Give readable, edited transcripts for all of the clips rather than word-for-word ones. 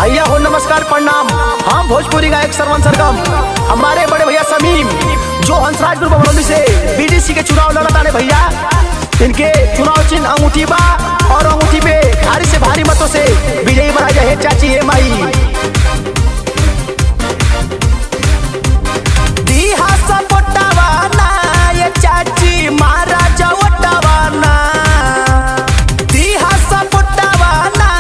भैया हो नमस्कार प्रणाम। हम भोजपुरी गायक सरवन सरगम, हमारे बड़े भैया समीम जो हंसराज ग्रुप बरौली से बीडीसी के चुनाव लड़ताने भैया, इनके चुनाव चिन्ह अंगूठी बा और अंगूठी पे भारी से भारी मतों से विजयी बनाई जाए। चाची हे माई दीहा सपोटावाना, ये चाची मारा जवटावाना, दीहा सपोटावाना,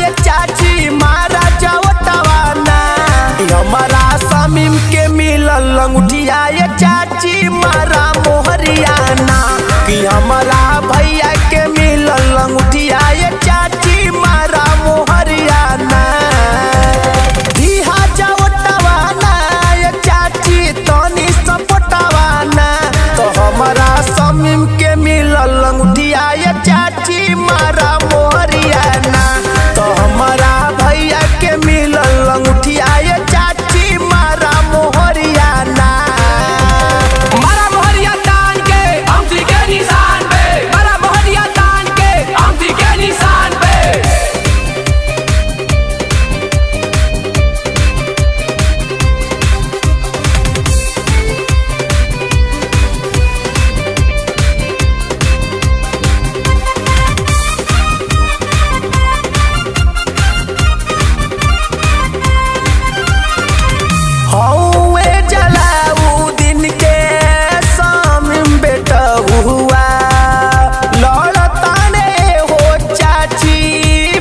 ये चाची मारा जवटावाना। हमारा समीम के मिलल अंगूठिया, ये चाची मारा मोहरियाना। कि हमारा भैया के मिलल अंगूठिया, ये चाची मारा मोहरियाना। दीहा जवटावाना, ये चाची तनी सपोटावाना। तो हमारा समीम के मिलल अंगूठिया, ये चाची मारा मोहरियाना। तो हमारा भैया के मिलल अंगूठिया, ये चाची मारा मोहरियाना। मारा मोहरिया तान के अंगूठी के निशान पे, मारा मोहरिया तान के अंगूठी के निशान पे। हौवे जलाऊ दिन के समीम बेटा हुआ, लड़ताने हो चाची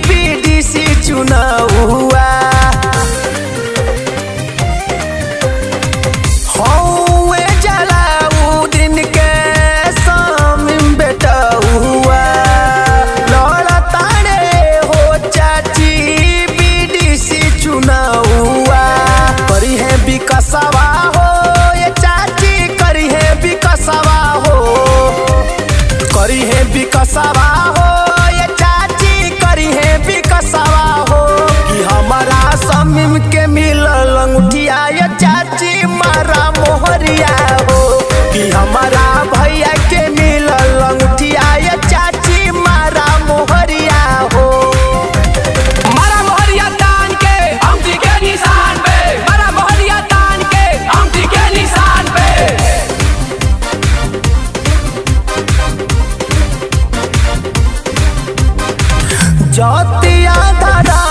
बीडीसी चुनाव हुआ। हौवे जलाऊ दिन के समीम बेटा हुआ, लड़ताने हो चाची बीडीसी चुनाव हुआ। करी है विकसवा हो ये चाची, करी है विकसवा हो, करी है विकसवा हो ये चाची, करी है विकसवा हो। कि हमारा समीम के मिलल अंगूठिया, ये चाची मारा मोहरिया हो। कि हमारा भैया के मिलल अंगूठिया, ये चाची मारा मोहरिया हो। मारा मोहरिया तान के अंगूठी के निशान पे, मारा मोहरिया तान के अंगूठी के निशान पे। ज्योतिया धरा